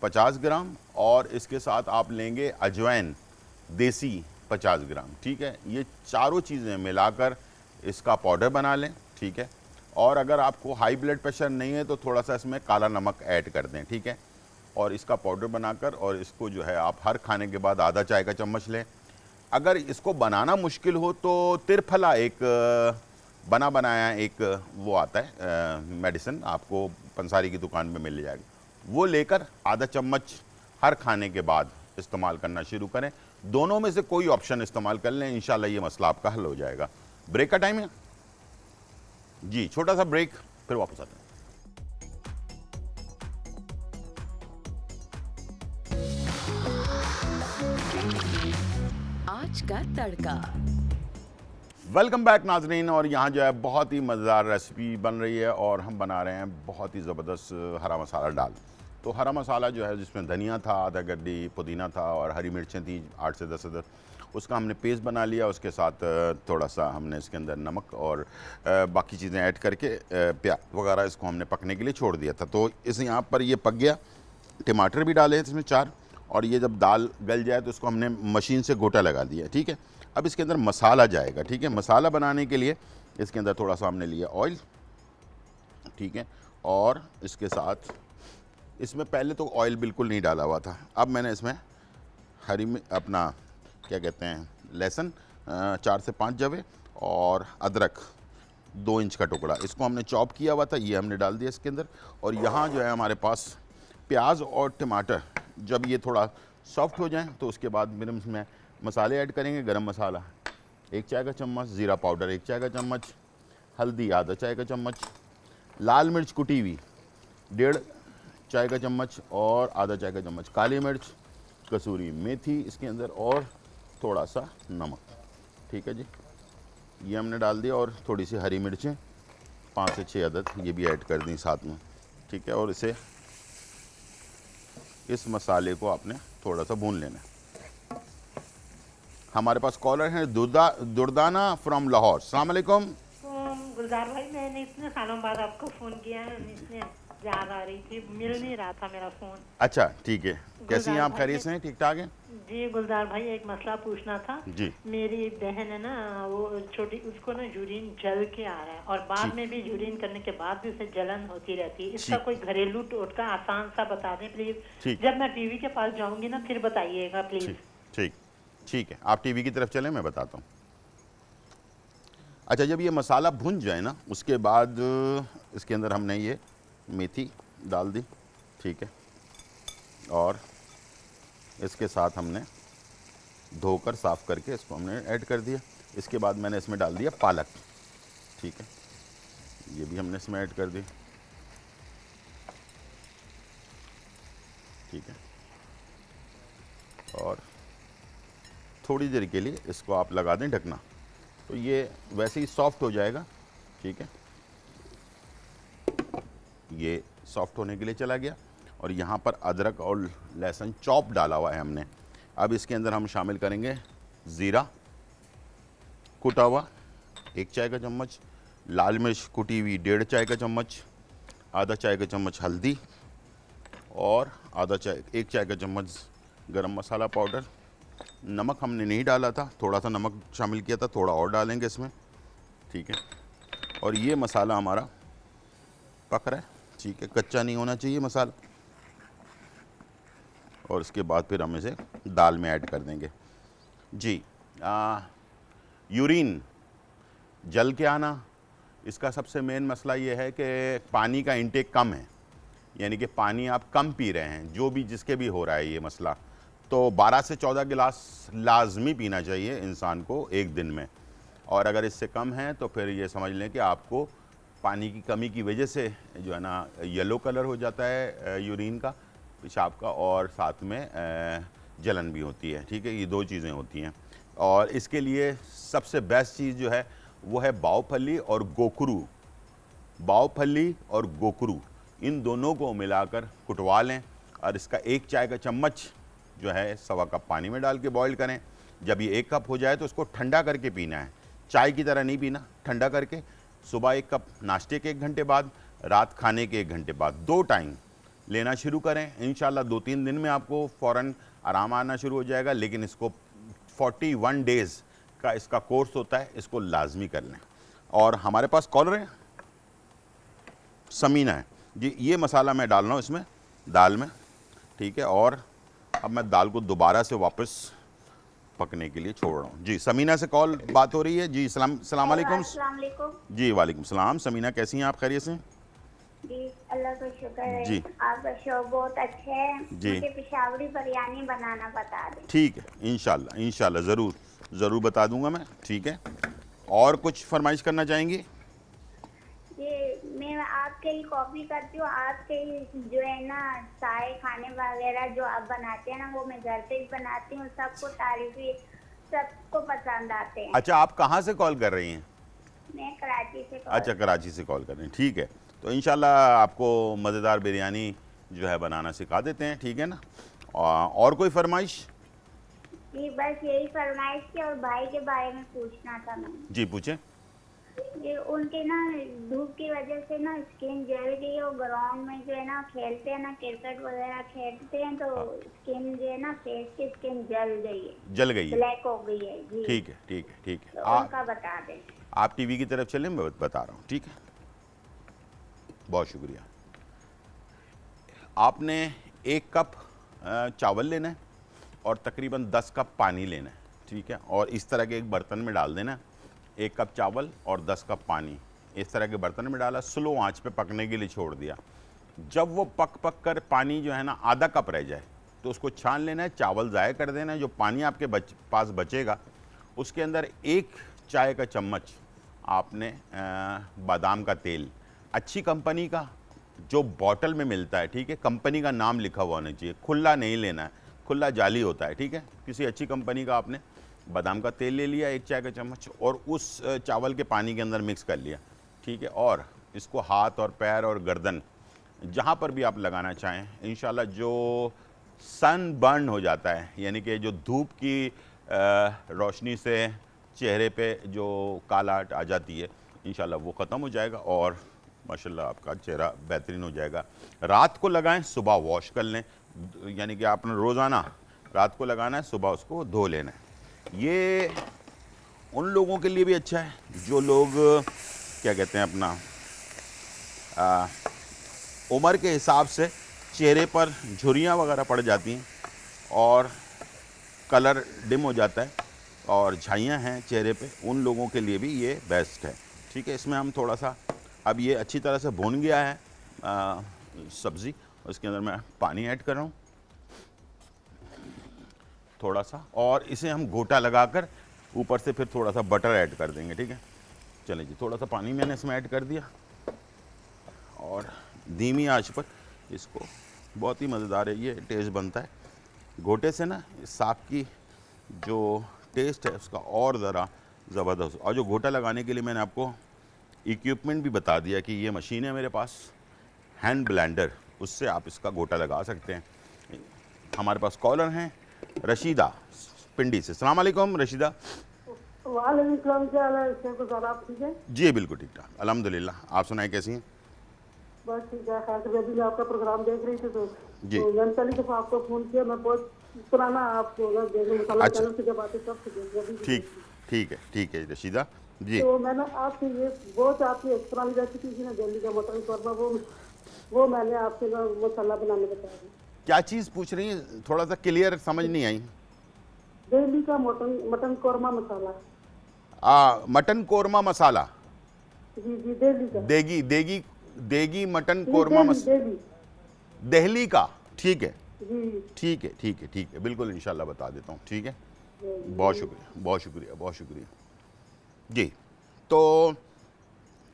50 ग्राम, और इसके साथ आप लेंगे अजवाइन देसी 50 ग्राम। ठीक है, ये चारों चीज़ें मिलाकर इसका पाउडर बना लें। ठीक है, और अगर आपको हाई ब्लड प्रेशर नहीं है तो थोड़ा सा इसमें काला नमक ऐड कर दें। ठीक है, और इसका पाउडर बनाकर और इसको जो है आप हर खाने के बाद आधा चाय का चम्मच लें। अगर इसको बनाना मुश्किल हो तो तिरफला एक बना बनाया एक वो आता है मेडिसिन, आपको पंसारी की दुकान में मिल जाएगा, वो लेकर आधा चम्मच हर खाने के बाद इस्तेमाल करना शुरू करें। दोनों में से कोई ऑप्शन इस्तेमाल कर लें, इंशाल्लाह ये मसला आपका हल हो जाएगा। ब्रेक का टाइम है जी, छोटा सा ब्रेक, फिर वापस आते हैं। आज का तड़का। वेलकम बैक नाजरीन। और यहाँ जो है बहुत ही मज़ेदार रेसिपी बन रही है और हम बना रहे हैं बहुत ही ज़बरदस्त हरा मसाला डाल। तो हरा मसाला जो है जिसमें धनिया था, आधा गड्डी पुदीना था और हरी मिर्चें थी 8 से 10 अदर, उसका हमने पेस्ट बना लिया। उसके साथ थोड़ा सा हमने इसके अंदर नमक और बाकी चीज़ें ऐड करके प्याज वगैरह इसको हमने पकने के लिए छोड़ दिया था। तो इस यहाँ पर ये पक गया। टमाटर भी डाले इसमें 4, और ये जब दाल गल जाए तो इसको हमने मशीन से गोटा लगा दिया। ठीक है, अब इसके अंदर मसाला जाएगा। ठीक है, मसाला बनाने के लिए इसके अंदर थोड़ा सा हमने लिया ऑयल। ठीक है, और इसके साथ इसमें पहले तो ऑयल बिल्कुल नहीं डाला हुआ था, अब मैंने इसमें हरी में अपना क्या कहते हैं लहसुन 4 से 5 जवे और अदरक 2 इंच का टुकड़ा, इसको हमने चॉप किया हुआ था, ये हमने डाल दिया इसके अंदर। और यहाँ जो है हमारे पास प्याज और टमाटर जब ये थोड़ा सॉफ्ट हो जाए तो उसके बाद फिर इसमें मसाले ऐड करेंगे। गरम मसाला 1 चाय का चम्मच, ज़ीरा पाउडर 1 चाय का चम्मच, हल्दी आधा चाय का चम्मच, लाल मिर्च कुटी हुई 1.5 चाय का चम्मच और आधा चाय का चम्मच काली मिर्च, कसूरी मेथी इसके अंदर और थोड़ा सा नमक। ठीक है जी, ये हमने डाल दिया और थोड़ी सी हरी मिर्चें 5 से 6 अदद ये भी ऐड कर दी साथ में, ठीक है। और इसे इस मसाले को आपने थोड़ा सा भून लेना है। हमारे पास कॉलर हैं दुर्दाना फ्रॉम लाहौर। अस्सलाम वालेकुम। गुलजार भाई, मैंने इतने सालों बाद आपको फ़ोन किया है, इसलिए याद आ रही थी, मिल नहीं रहा था मेरा फ़ोन। अच्छा ठीक है, कैसी हैं आप? भाई खैरियत से हैं? ठीक ठाक हैं? जी गुलजार भाई, एक मसला पूछना था जी। मेरी बहन है ना, वो छोटी, उसको ना यूरिन जल के आ रहा है और बाद में भी यूरिन करने के बाद भी उसे जलन होती रहती है। इसका कोई घरेलू टोटका आसान सा बता दें प्लीज। जब मैं टीवी के पास जाऊंगी ना फिर बताइएगा प्लीज। ठीक ठीक है, आप टीवी की तरफ चलें, मैं बताता हूँ। अच्छा, जब ये मसाला भुन जाए ना, उसके बाद इसके अंदर हमने ये मेथी डाल दी, ठीक है, और इसके साथ हमने धोकर साफ़ करके इसको हमने ऐड कर दिया। इसके बाद मैंने इसमें डाल दिया पालक, ठीक है, ये भी हमने इसमें ऐड कर दी, ठीक है। और थोड़ी देर के लिए इसको आप लगा दें ढकना, तो ये वैसे ही सॉफ्ट हो जाएगा, ठीक है। ये सॉफ्ट होने के लिए चला गया और यहाँ पर अदरक और लहसुन चॉप डाला हुआ है हमने। अब इसके अंदर हम शामिल करेंगे ज़ीरा कुटा हुआ 1 चाय का चम्मच, लाल मिर्च कुटी हुई 1.5 चाय का चम्मच, आधा चाय का चम्मच हल्दी और 1 चाय का चम्मच गरम मसाला पाउडर। नमक हमने नहीं डाला था, थोड़ा सा नमक शामिल किया था, थोड़ा और डालेंगे इसमें, ठीक है। और ये मसाला हमारा पक रहा है, ठीक है, कच्चा नहीं होना चाहिए मसाला। और इसके बाद फिर हम इसे दाल में ऐड कर देंगे। जी, यूरिन जल के आना, इसका सबसे मेन मसला ये है कि पानी का इंटेक कम है, यानी कि पानी आप कम पी रहे हैं, जो भी जिसके भी हो रहा है ये मसला। तो 12 से 14 गिलास लाजमी पीना चाहिए इंसान को एक दिन में, और अगर इससे कम है तो फिर ये समझ लें कि आपको पानी की कमी की वजह से जो है ना येलो कलर हो जाता है यूरिन का, पेशाब का, और साथ में जलन भी होती है, ठीक है। ये 2 चीज़ें होती हैं। और इसके लिए सबसे बेस्ट चीज़ जो है वो है बावफली और गोखरू। बावफली और गोखरू, इन दोनों को मिलाकर कुटवा लें और इसका 1 चाय का चम्मच जो है 1.25 कप पानी में डाल के बॉईल करें। जब ये 1 कप हो जाए तो उसको ठंडा करके पीना है, चाय की तरह नहीं पीना, ठंडा करके। सुबह 1 कप नाश्ते के 1 घंटे बाद, रात खाने के 1 घंटे बाद, 2 टाइम लेना शुरू करें। इंशाल्लाह 2-3 दिन में आपको फ़ौरन आराम आना शुरू हो जाएगा, लेकिन इसको 41 डेज़ का इसका कोर्स होता है, इसको लाजमी कर लें। और हमारे पास कॉलर है, समीना है जी। ये मसाला मैं डाल रहा हूँ इसमें दाल में, ठीक है। और अब मैं दाल को दोबारा से वापस पकने के लिए छोड़ रहा हूँ। जी, समीना से कॉल बात हो रही है जी। सलाम अलैकुम। जी वालेकुम सलाम। समीना कैसी हैं आप? खैरियत से? जी अल्लाह का शुक्र है जी। आपका शो बहुत अच्छा है जी। मुझे पेशावरी बिरयानी बनाना बता दें। ठीक है, इंशाल्लाह इंशाल्लाह ज़रूर बता दूंगा मैं, ठीक है। और कुछ फरमाइश करना चाहेंगी? ये मैं आपके ही कॉपी करती हूँ, आपके ही जो है ना चाय खाने वगैरह जो आप बनाते हैं ना वो मैं घर पे ही बनाती हूँ, सबको तारीफी, सबको पसंद आते हैं। अच्छा, आप कहाँ से कॉल कर रही हैं? मैं कराची से अच्छा, कराची से कॉल कर रहे हैं, ठीक है। तो इंशाल्लाह आपको मज़ेदार बिरयानी जो है बनाना सिखा देते हैं, ठीक है ना। और कोई फरमाइश? जी बस यही फरमाइश थी और भाई के बारे में पूछना था मैंने। जी पूछें। ये उनके ना धूप की वजह से ना स्किन जल गई है, और ग्राउंड में जो है ना खेलते हैं ना, क्रिकेट वगैरह खेलते हैं तो स्किन जो है ना फेस की स्किन जल गई है, ब्लैक हो गई है जी। ठीक है ठीक है ठीक है, तो उनका बता दें। आप टीवी की तरफ चलें, मैं बता रहा हूँ, ठीक है। बहुत शुक्रिया। आपने 1 कप चावल लेना है और तकरीबन 10 कप पानी लेना है, ठीक है। और इस तरह के एक बर्तन में डाल देना है 1 कप चावल और 10 कप पानी, इस तरह के बर्तन में डाला, स्लो आंच पे पकने के लिए छोड़ दिया। जब वो पक कर पानी जो है ना आधा कप रह जाए तो उसको छान लेना है, चावल ज़ाया कर देना है। जो पानी आपके पास बचेगा उसके अंदर 1 चाय का चम्मच आपने बादाम का तेल, अच्छी कंपनी का जो बॉटल में मिलता है, ठीक है, कंपनी का नाम लिखा हुआ होना चाहिए, खुला नहीं लेना है, खुला जाली होता है, ठीक है। किसी अच्छी कंपनी का आपने बादाम का तेल ले लिया 1 चाय का चम्मच और उस चावल के पानी के अंदर मिक्स कर लिया, ठीक है। और इसको हाथ और पैर और गर्दन जहाँ पर भी आप लगाना चाहें, इंशाल्लाह जो सन बर्न हो जाता है, यानी कि जो धूप की रोशनी से चेहरे पे जो कालाहट आ जाती है, इंशाल्लाह वो ख़त्म हो जाएगा और माशाल्लाह आपका चेहरा बेहतरीन हो जाएगा। रात को लगाएं, सुबह वॉश कर लें, यानी कि आपने रोज़ाना रात को लगाना है, सुबह उसको धो लेना है। ये उन लोगों के लिए भी अच्छा है जो लोग क्या कहते हैं अपना उम्र के हिसाब से चेहरे पर झुर्रियाँ वगैरह पड़ जाती हैं और कलर डिम हो जाता है और झाइयाँ हैं चेहरे पे, उन लोगों के लिए भी ये बेस्ट है, ठीक है। इसमें हम थोड़ा सा, अब ये अच्छी तरह से भुन गया है सब्ज़ी, उसके अंदर मैं पानी ऐड कर रहा हूँ थोड़ा सा, और इसे हम गोटा लगाकर ऊपर से फिर थोड़ा सा बटर ऐड कर देंगे, ठीक है। चलिए जी, थोड़ा सा पानी मैंने इसमें ऐड कर दिया और धीमी आंच पर इसको, बहुत ही मज़ेदार है ये टेस्ट बनता है गोटे से ना। साग की जो टेस्ट है उसका और ज़रा ज़बरदस्त। और जो गोटा लगाने के लिए मैंने आपको इक्विपमेंट भी बता दिया कि ये मशीन है मेरे पास, हैंड ब्लेंडर, उससे आप इसका गोटा लगा सकते हैं। हमारे पास कॉलर हैं रशीदा पिंडी से। अस्सलाम वालेकुम रशीदा। वालेकुम सलाम, क्या हाल है शेख सर, आप ठीक है? जी बिल्कुल ठीक ठाक, अल्हम्दुलिल्लाह। आप सुनाएं कैसी हैं? बस ठीक है, खैर से अभी मैं आपका प्रोग्राम देख रही थी जी। तो मैंने पहली दफ़ा आपको फ़ोन किया, मैं बहुत पुराना आपको मसाला अच्छा। चैनल से जब आते तब से देख रही थी। ठीक है रशीदा जी। तो मैंने आपसे ये बहुत आपकी एक पुरानी रेसिपी थी ना दिल्ली का मटन कौरमा, वो मैंने आपसे ना मसाला बनाने बताया। क्या चीज़ पूछ रही हैं, थोड़ा सा क्लियर समझ नहीं आई। दिल्ली का मटन कौरमा मसाला। मटन कोरमा मसाला। जी जी, दिल्ली का। देगी मटन कोरमा मसाला दिल्ली का, ठीक है जी ठीक है, बिल्कुल इंशाल्लाह बता देता हूँ, ठीक है। बहुत शुक्रिया जी। तो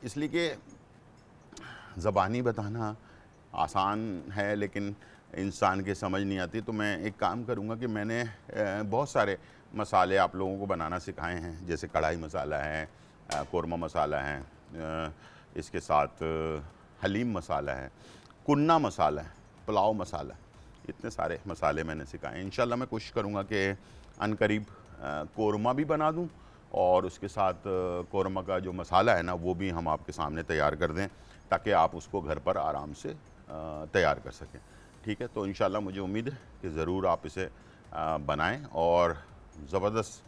इसलिए कि ज़बानी बताना आसान है लेकिन इंसान के समझ नहीं आती, तो मैं एक काम करूँगा कि मैंने बहुत सारे मसाले आप लोगों को बनाना सिखाए हैं, जैसे कढ़ाई मसाला है, कोरमा मसाला है, इसके साथ हलीम मसाला है, कुन्ना मसाला है, पुलाव मसाला, इतने सारे मसाले मैंने सिखाए हैं। इंशाल्लाह मैं कोशिश करूँगा कि अनकरीब कोरमा भी बना दूँ और उसके साथ कोरमा का जो मसाला है ना वो भी हम आपके सामने तैयार कर दें ताकि आप उसको घर पर आराम से तैयार कर सकें, ठीक है। तो इंशाल्लाह मुझे उम्मीद है कि ज़रूर आप इसे बनाएं और ज़बरदस्त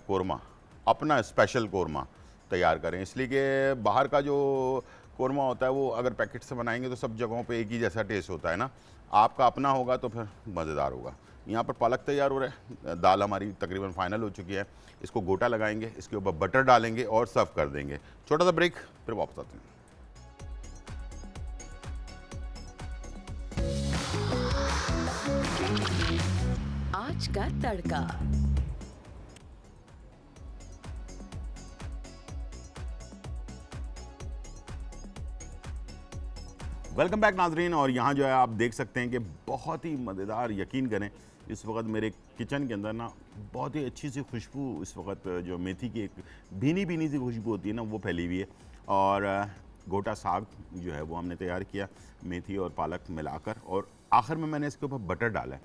कोरमा, अपना स्पेशल कोरमा तैयार करें। इसलिए कि बाहर का जो कोरमा होता है वो अगर पैकेट से बनाएंगे तो सब जगहों पे एक ही जैसा टेस्ट होता है ना, आपका अपना होगा तो फिर मज़ेदार होगा। यहाँ पर पालक तैयार हो रहा है, दाल हमारी तकरीबन फाइनल हो चुकी है, इसको गोटा लगाएंगे, इसके ऊपर बटर डालेंगे और सर्व कर देंगे। छोटा सा ब्रेक, फिर वापस आते हैं। आज का तड़का। वेलकम बैक नाजरीन। और यहाँ जो है आप देख सकते हैं कि बहुत ही मज़ेदार, यकीन करें इस वक्त मेरे किचन के अंदर ना बहुत ही अच्छी सी खुशबू, इस वक्त जो मेथी की एक भीनी सी खुशबू होती है ना वो फैली हुई है। और गोटा साग जो है वो हमने तैयार किया मेथी और पालक मिलाकर, और आखिर में मैंने इसके ऊपर बटर डाला है।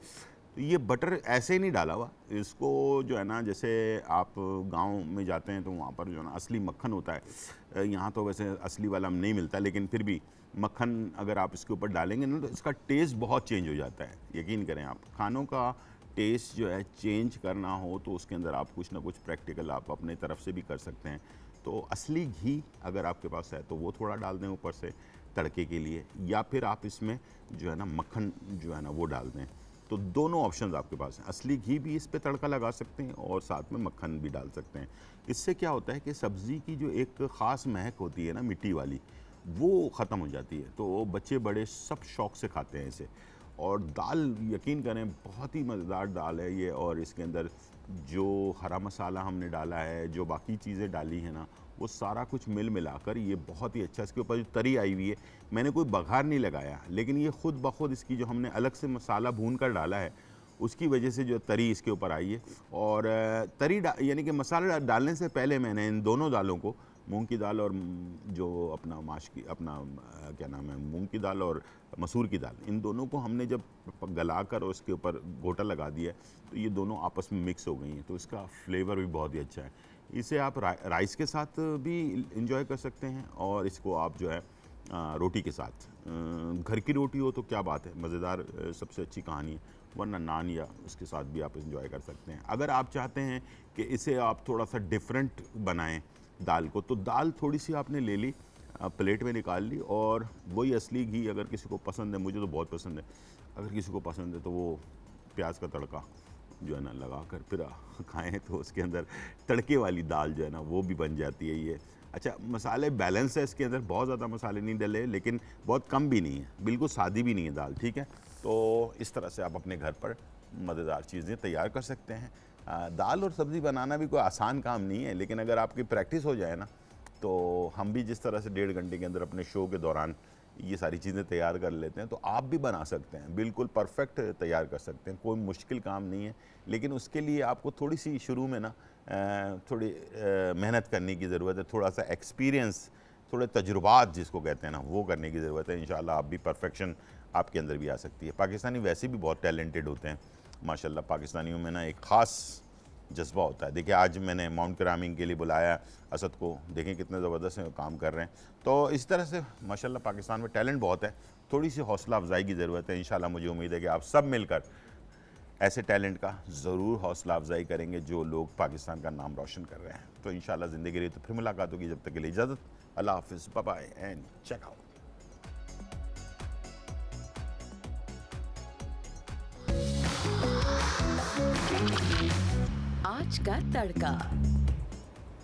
तो ये बटर ऐसे ही नहीं डाला हुआ, इसको जो है ना, जैसे आप गांव में जाते हैं तो वहाँ पर जो है ना असली मक्खन होता है, यहाँ तो वैसे असली वाला नहीं मिलता, लेकिन फिर भी मक्खन अगर आप इसके ऊपर डालेंगे ना तो इसका टेस्ट बहुत चेंज हो जाता है। यकीन करें, आप खानों का टेस्ट जो है चेंज करना हो तो उसके अंदर आप कुछ ना कुछ प्रैक्टिकल आप अपने तरफ से भी कर सकते हैं। तो असली घी अगर आपके पास है तो वो थोड़ा डाल दें ऊपर से तड़के के लिए, या फिर आप इसमें जो है ना मक्खन जो है ना वो डाल दें। तो दोनों ऑप्शंस आपके पास हैं, असली घी भी इस पे तड़का लगा सकते हैं और साथ में मक्खन भी डाल सकते हैं। इससे क्या होता है कि सब्ज़ी की जो एक ख़ास महक होती है ना मिट्टी वाली, वो ख़त्म हो जाती है। तो बच्चे बड़े सब शौक़ से खाते हैं इसे। और दाल, यकीन करें बहुत ही मज़ेदार दाल है ये, और इसके अंदर जो हरा मसाला हमने डाला है, जो बाकी चीज़ें डाली हैं ना, वो सारा कुछ मिल मिलाकर ये बहुत ही अच्छा, इसके ऊपर जो तरी आई हुई है, मैंने कोई बघार नहीं लगाया, लेकिन ये ख़ुद ब खुद इसकी जो हमने अलग से मसाला भून कर डाला है उसकी वजह से जो तरी इसके ऊपर आई है। और तरी यानी कि मसाला डालने से पहले मैंने इन दोनों दालों को, मूंग की दाल और जो अपना क्या नाम है, मूंग की दाल और मसूर की दाल, इन दोनों को हमने जब गलाकर और उसके ऊपर गोटा लगा दिया तो ये दोनों आपस में मिक्स हो गई हैं, तो इसका फ्लेवर भी बहुत ही अच्छा है। इसे आप राइस के साथ भी इंजॉय कर सकते हैं और इसको आप जो है रोटी के साथ, घर की रोटी हो तो क्या बात है, मज़ेदार सबसे अच्छी कहानी है, वरना नान या उसके साथ भी आप इंजॉय कर सकते हैं। अगर आप चाहते हैं कि इसे आप थोड़ा सा डिफरेंट बनाएं दाल को, तो दाल थोड़ी सी आपने ले ली, प्लेट में निकाल ली, और वही असली घी अगर किसी को पसंद है, मुझे तो बहुत पसंद है, अगर किसी को पसंद है तो वो प्याज का तड़का जो है ना लगा कर फिर खाएँ तो उसके अंदर तड़के वाली दाल जो है ना वो भी बन जाती है। ये अच्छा मसाले बैलेंस है इसके अंदर, बहुत ज़्यादा मसाले नहीं डले लेकिन बहुत कम भी नहीं है, बिल्कुल सादी भी नहीं है दाल, ठीक है। तो इस तरह से आप अपने घर पर मज़ेदार चीज़ें तैयार कर सकते हैं। दाल और सब्ज़ी बनाना भी कोई आसान काम नहीं है, लेकिन अगर आपकी प्रैक्टिस हो जाए ना, तो हम भी जिस तरह से 1.5 घंटे के अंदर अपने शो के दौरान ये सारी चीज़ें तैयार कर लेते हैं, तो आप भी बना सकते हैं, बिल्कुल परफेक्ट तैयार कर सकते हैं, कोई मुश्किल काम नहीं है। लेकिन उसके लिए आपको थोड़ी सी शुरू में ना थोड़ी मेहनत करने की ज़रूरत है, थोड़ा सा एक्सपीरियंस, थोड़े तजुर्बात जिसको कहते हैं ना, वो करने की ज़रूरत है। इंशाल्लाह आप भी परफेक्शन आपके अंदर भी आ सकती है। पाकिस्तानी वैसे भी बहुत टैलेंटेड होते हैं माशाल्लाह, पाकिस्तानियों में ना एक ख़ास जज्बा होता है। देखिए आज मैंने माउंट क्लाइंबिंग के लिए बुलाया असद को, देखें कितने ज़बरदस्त हैं काम कर रहे हैं। तो इस तरह से माशाल्लाह पाकिस्तान में टैलेंट बहुत है, थोड़ी सी हौसला अफजाई की ज़रूरत है। इंशाल्लाह मुझे उम्मीद है कि आप सब मिलकर ऐसे टैलेंट का ज़रूर हौसला अफजाई करेंगे जो लोग पाकिस्तान का नाम रोशन कर रहे हैं। तो इंशाल्लाह ज़िंदगी रही तो फिर मुलाकात होगी, जब तक के लिए इजाज़त, अल्लाह हाफ़िज़, bye bye and check out. आज का तड़का।